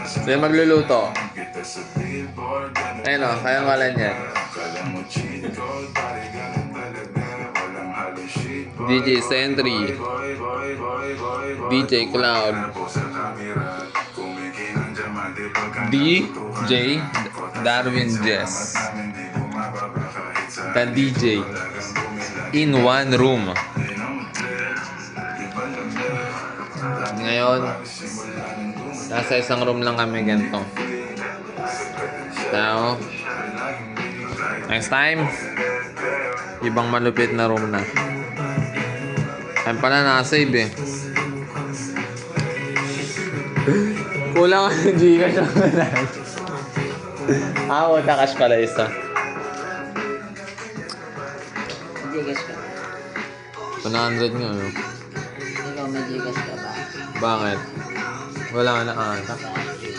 Sino magluluto? Ayun o, kaya wala niyan. DJ Sentry, DJ Cloud, DJ Darwin Jess, the DJ in one room. Ngayon, nasa isang room lang kami ganito. So, next time, ibang malupit na room na. Ayun pala, nakasave eh. Kulang ang Gcash naman. Utakash pala isa. Gcash ka. 100 nga, no? Ikaw may Gcash ka ba? Bakit? Wala nga na ata. Sa